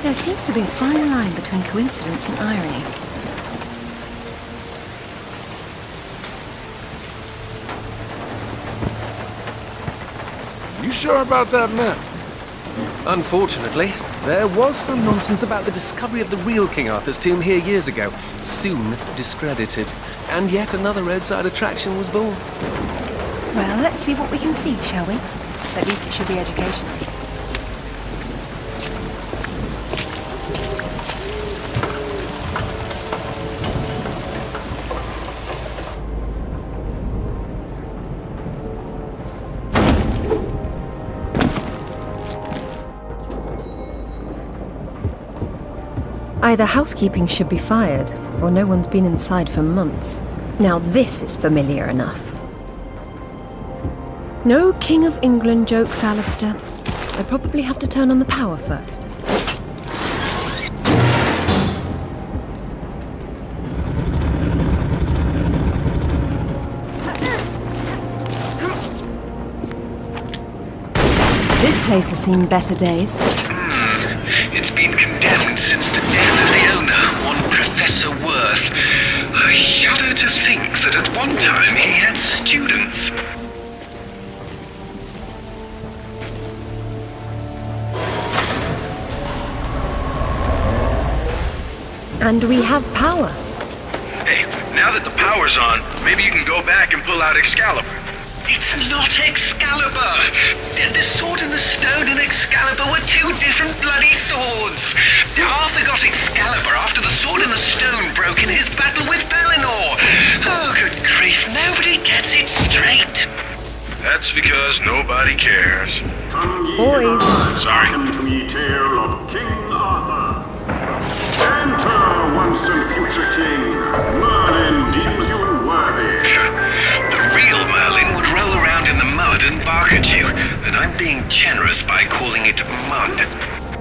There seems to be a fine line between coincidence and irony. You sure about that map? Unfortunately, there was some nonsense about the discovery of the real King Arthur's tomb here years ago, soon discredited. And yet another roadside attraction was born. Well, let's see what we can see, shall we? At least it should be educational. Either housekeeping should be fired, or no one's been inside for months. Now this is familiar enough. No King of England jokes, Alistair. I probably have to turn on the power first. This place has seen better days. It's been condemned since the death of the owner, one Professor Worth. I shudder to think that at one time he had students. And we have power. Hey, now that the power's on, maybe you can go back and pull out Excalibur. It's not Excalibur! The sword and the stone and Excalibur were two different bloody swords! Arthur got Excalibur after the sword and the stone broke in his battle with Pellinor! Oh, good grief, nobody gets it straight! That's because nobody cares. Boys. Sorry. Welcome to the tale of King Arthur. Enter, once and future king. Merlin deems you worthy. The real Merlin would roll around in the mud and bark at you, and I'm being generous by calling it mud.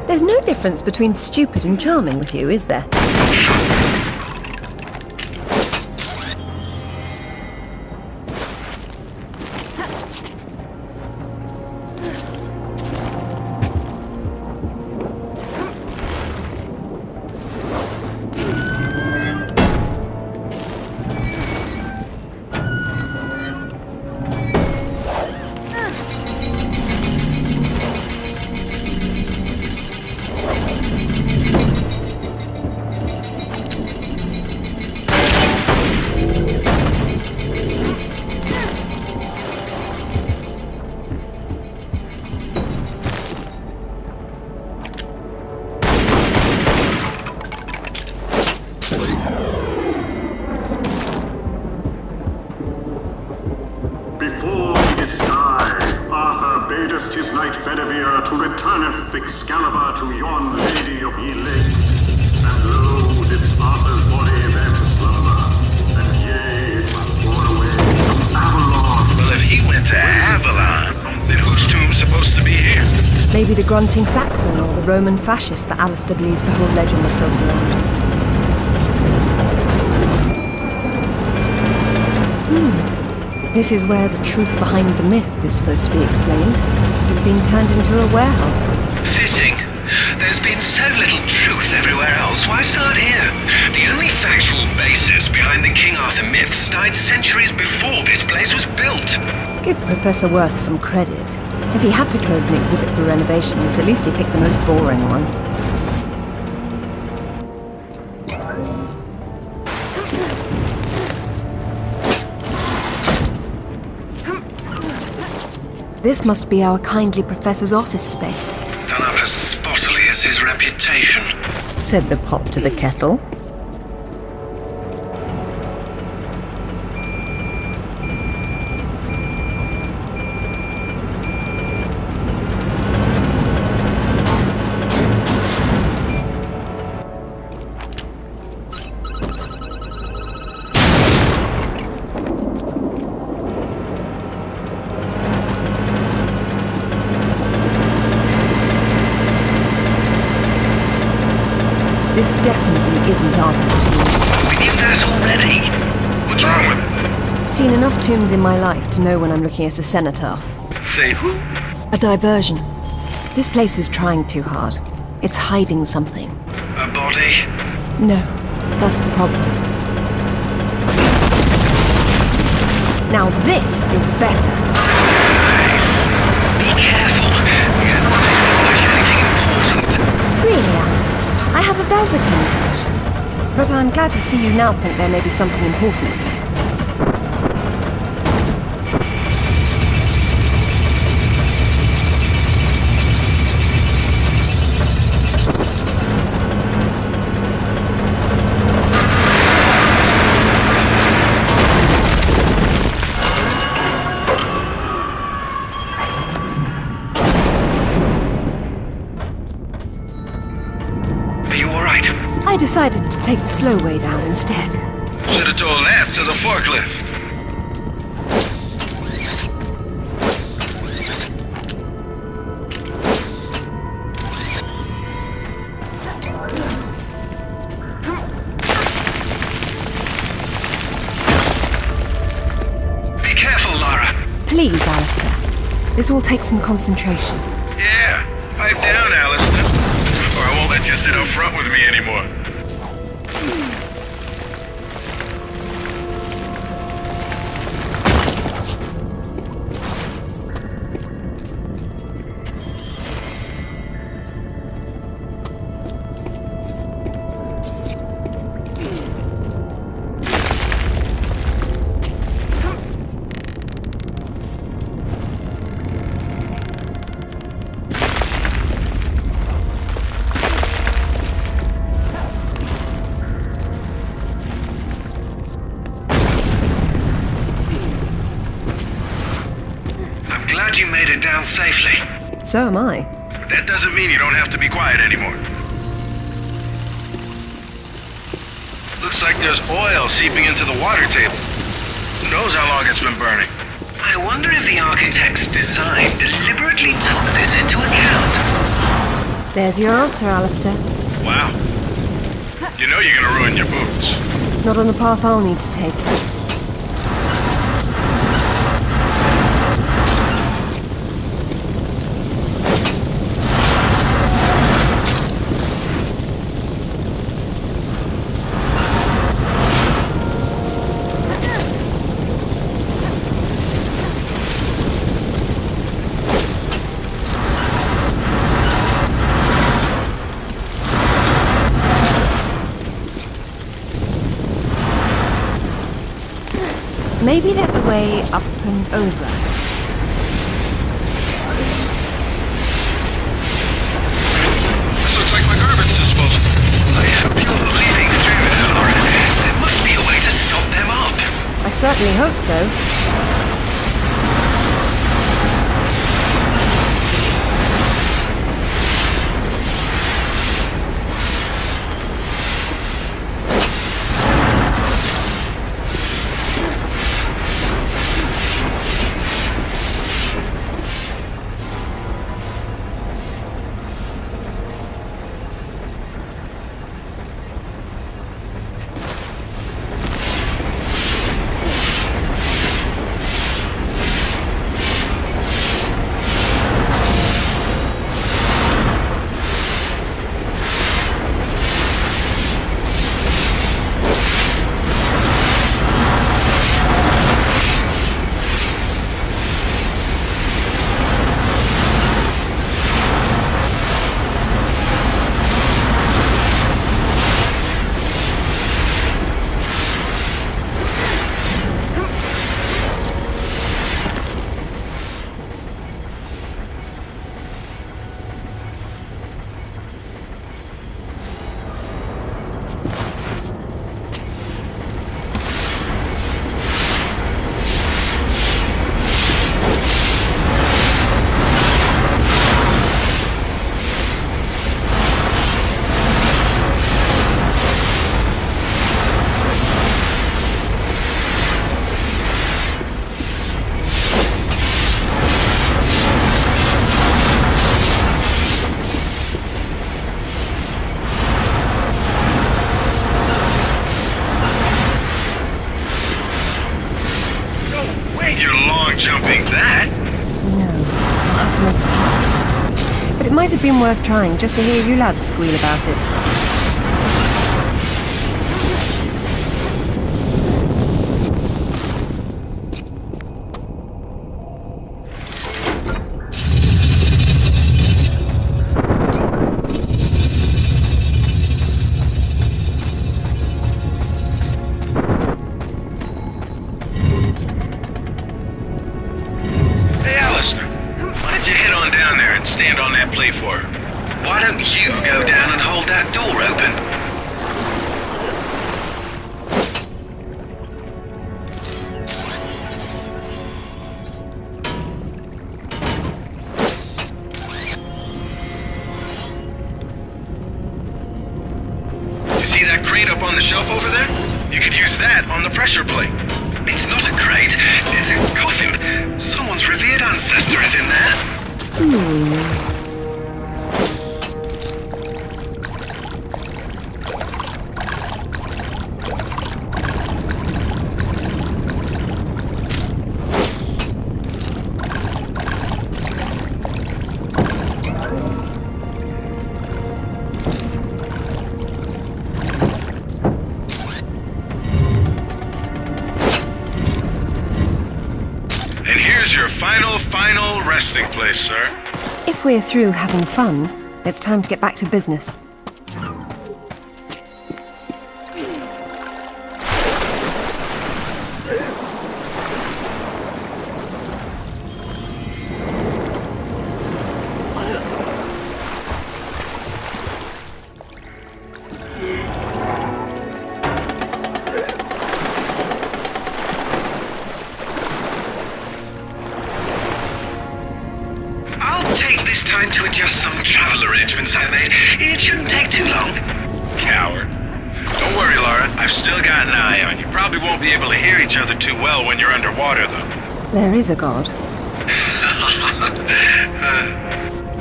There's no difference between stupid and charming with you, is there? Before he did die, Arthur badest his knight Bedivere to returneth Excalibur to yon lady of ye lakes. And lo, this Arthur's body then slumber, and yea, it was borne away to Avalon. Well, if he went to Avalon, then whose tomb's supposed to be here? Maybe the grunting Saxon or the Roman fascist that Alistair believes the whole legend was built around. This is where the truth behind the myth is supposed to be explained. It's been turned into a warehouse. Fitting. There's been so little truth everywhere else. Why start here? The only factual basis behind the King Arthur myths died centuries before this place was built. Give Professor Worth some credit. If he had to close an exhibit for renovations, at least he picked the most boring one. This must be our kindly professor's office space, Done up as spottily as his reputation. said the pot to the kettle. This definitely isn't Arthur's tomb. We knew that already. What's wrong with it? I've seen enough tombs in my life to know when I'm looking at a cenotaph. Say who? A diversion. This place is trying too hard. It's hiding something. A body? No, that's the problem. Now this is better. Nice. Be careful. You don't want to touch anything important. Really, Alistair, I have a velveteen touch. But I'm glad to see you now think there may be something important here. I decided to take the slow way down instead. Should have told that to the forklift. Be careful, Lara. Please, Alistair. This will take some concentration. Yeah, pipe down, Alistair. Or I won't let you sit up front with me anymore. Glad you made it down safely. So am I. But that doesn't mean you don't have to be quiet anymore. Looks like there's oil seeping into the water table. Who knows how long it's been burning? I wonder if the architect's design deliberately took this into account. There's your answer, Alistair. Wow. You know you're gonna ruin your boots. Not on the path I'll need to take. Maybe there's a way up and over. This looks like my garbage disposal. I hope you're leaving through now, Laura. There must be a way to stop them up. I certainly hope so. might have been worth trying just to hear you lads squeal about it. Hey, Alistair. Why don't you head on down there and stand on that platform? Why don't you go down and hold that door open? You see that crate up on the shelf over there? You could use that on the pressure plate. It's not a crate, it's a coffin. Someone's revered ancestor is in there. And here's your final resting place, sir. If we're through having fun, it's time to get back to business. I'll take this time to adjust some travel arrangements I made. It shouldn't take too long. Coward. Don't worry, Laura. I've still got an eye on you. Probably won't be able to hear each other too well when you're underwater, though. There is a god.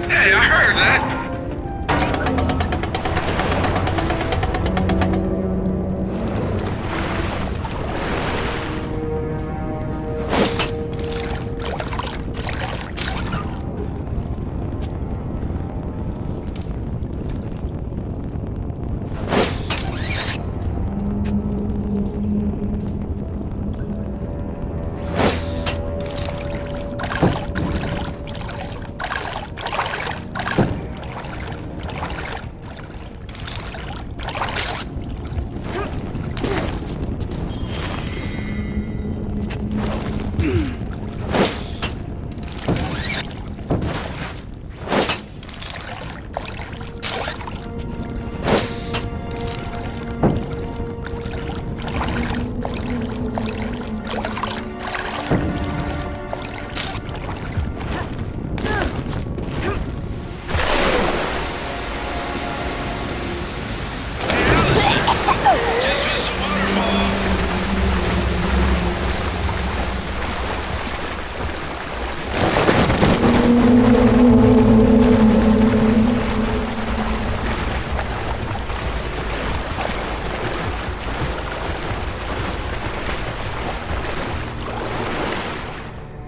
Hey, I heard that.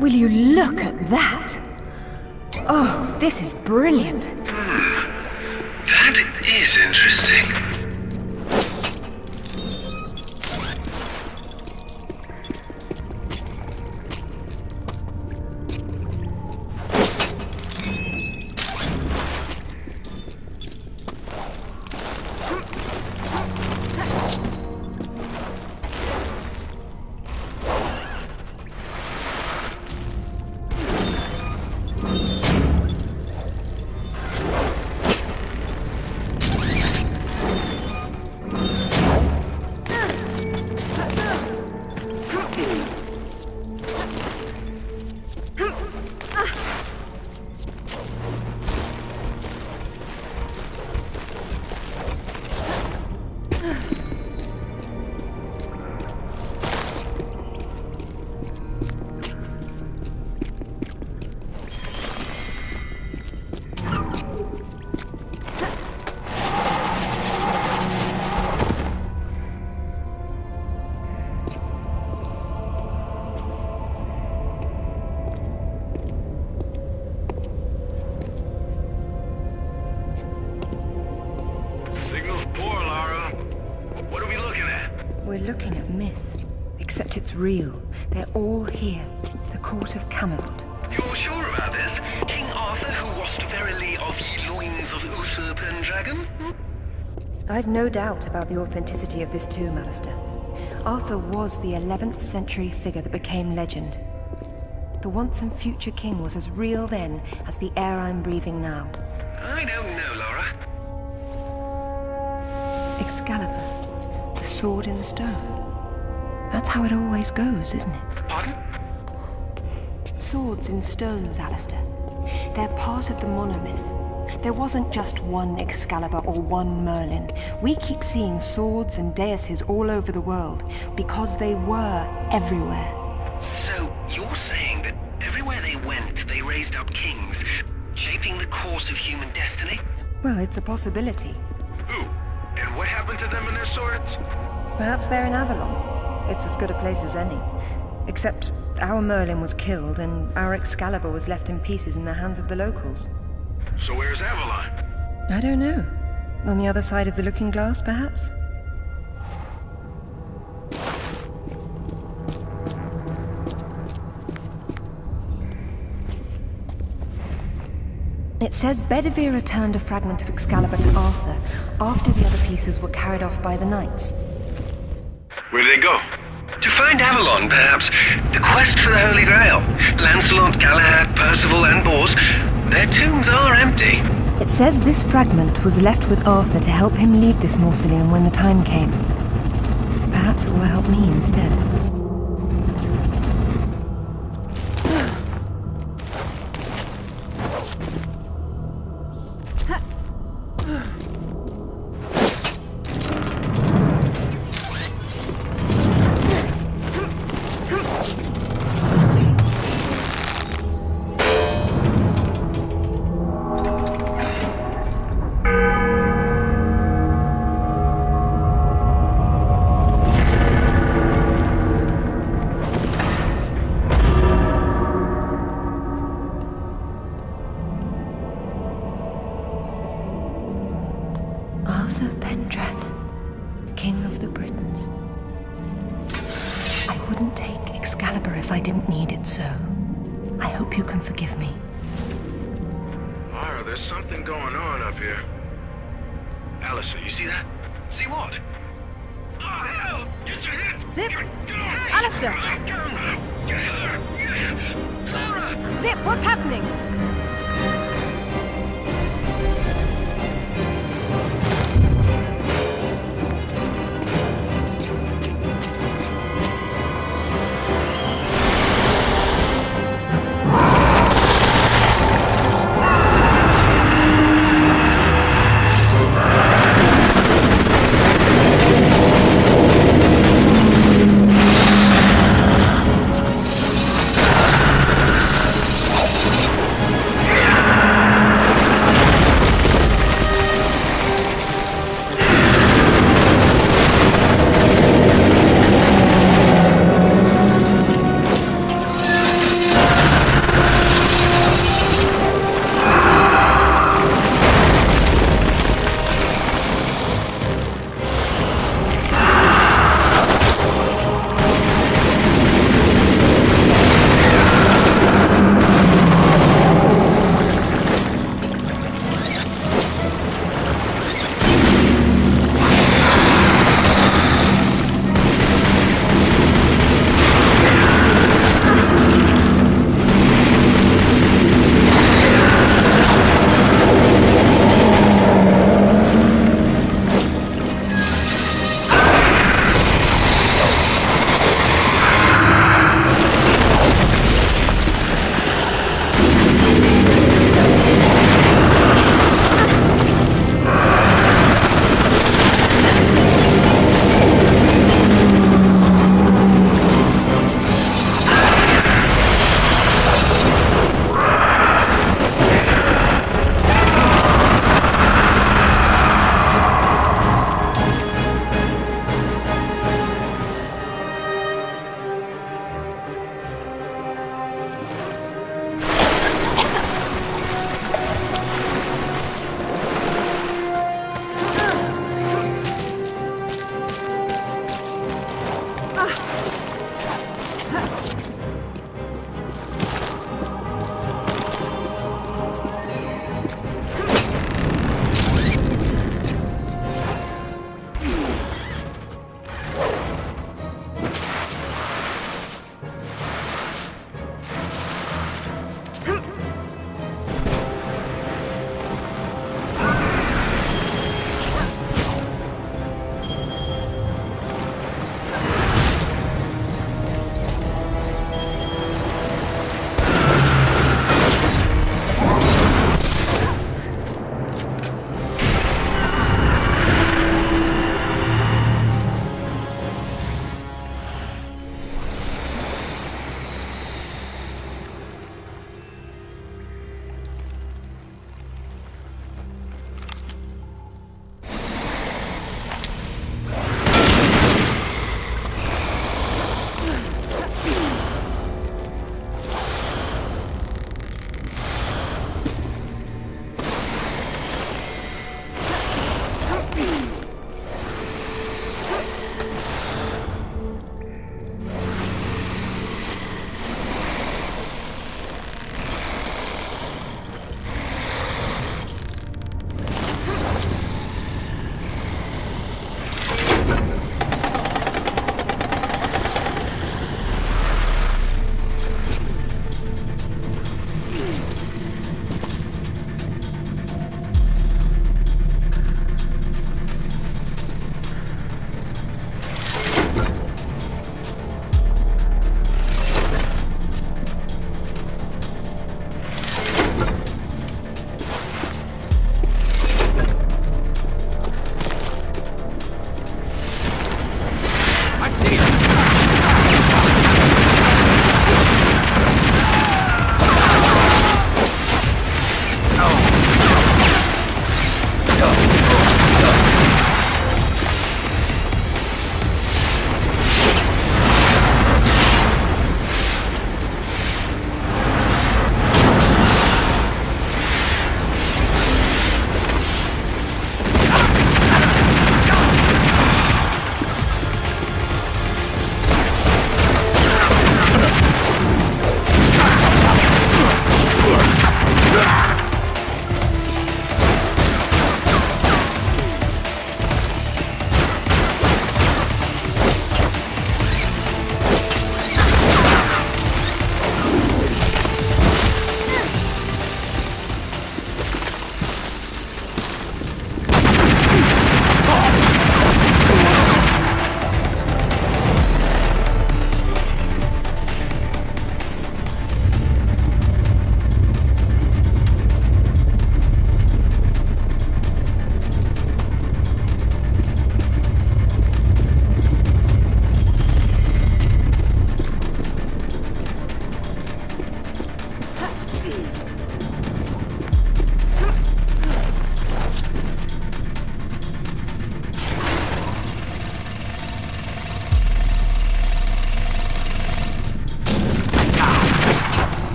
Will you look at that? Oh, this is brilliant. That is interesting. We're looking at myth. Except it's real. They're all here. The court of Camelot. You're sure about this? King Arthur, who wast verily of ye loins of Uther Pendragon? I've no doubt about the authenticity of this tomb, Alistair. Arthur was the 11th century figure that became legend. The once and future king was as real then as the air I'm breathing now. I don't know, Laura. Excalibur, the sword in the stone. That's how it always goes, isn't it? Pardon? Swords in stones, Alistair. They're part of the monomyth. There wasn't just one Excalibur or one Merlin. We keep seeing swords and deises all over the world because they were everywhere. So, you're saying that everywhere they went, they raised up kings, shaping the course of human destiny? Well, it's a possibility. Who? And what happened to them and their swords? Perhaps they're in Avalon. It's as good a place as any. Except our Merlin was killed and our Excalibur was left in pieces in the hands of the locals. So where's Avalon? I don't know. On the other side of the looking glass, perhaps? It says Bedivere returned a fragment of Excalibur to Arthur after the other pieces were carried off by the knights. Where'd they go? To find Avalon, perhaps. The quest for the Holy Grail. Lancelot, Galahad, Percival, and Bors. Their tombs are empty. It says this fragment was left with Arthur to help him leave this mausoleum when the time came. Perhaps it will help me instead. King of the Britons. I wouldn't take Excalibur if I didn't need it so. I hope you can forgive me. Mara, there's something going on up here. Alistair, you see that? See what? Oh, hell! Get your hit! Zip! Get on! Alistair! Get her! Laura! Zip, what's happening?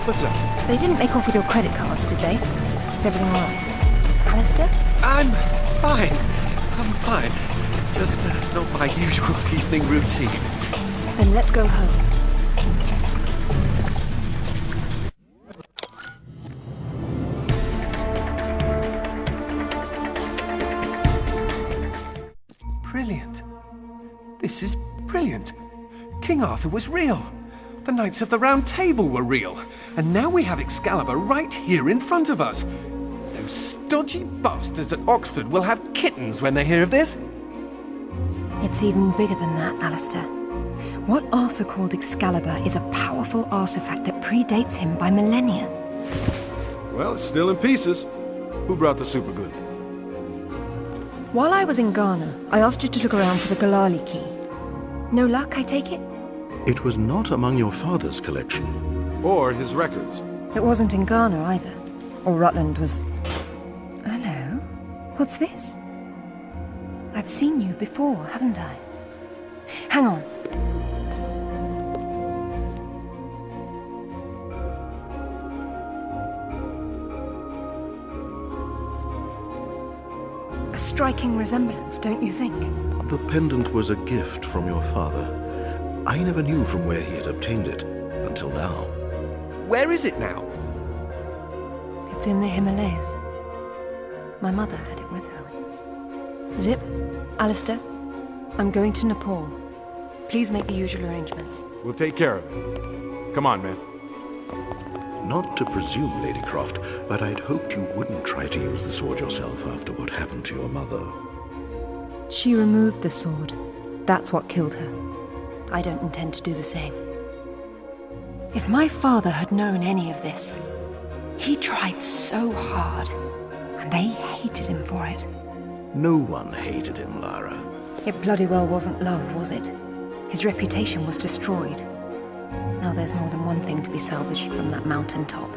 What's up? They didn't make off with your credit cards, did they? Is everything all right? Alistair? I'm fine. I'm fine. Just not my usual evening routine. Then let's go home. Brilliant. This is brilliant. King Arthur was real. The Knights of the Round Table were real. And now we have Excalibur right here in front of us. Those stodgy bastards at Oxford will have kittens when they hear of this. It's even bigger than that, Alistair. What Arthur called Excalibur is a powerful artifact that predates him by millennia. Well, it's still in pieces. Who brought the superglue? While I was in Ghana, I asked you to look around for the Galali key. No luck, I take it? It was not among your father's collection. Or his records. It wasn't in Ghana either. Or Rutland was... Hello? What's this? I've seen you before, haven't I? Hang on. A striking resemblance, don't you think? The pendant was a gift from your father. I never knew from where he had obtained it, until now. Where is it now? It's in the Himalayas. My mother had it with her. Zip, Alistair, I'm going to Nepal. Please make the usual arrangements. We'll take care of it. Come on, man. Not to presume, Lady Croft, but I'd hoped you wouldn't try to use the sword yourself after what happened to your mother. She removed the sword. That's what killed her. I don't intend to do the same. If my father had known any of this, he tried so hard, and they hated him for it. No one hated him, Lara. It bloody well wasn't love, was it? His reputation was destroyed. Now there's more than one thing to be salvaged from that mountaintop.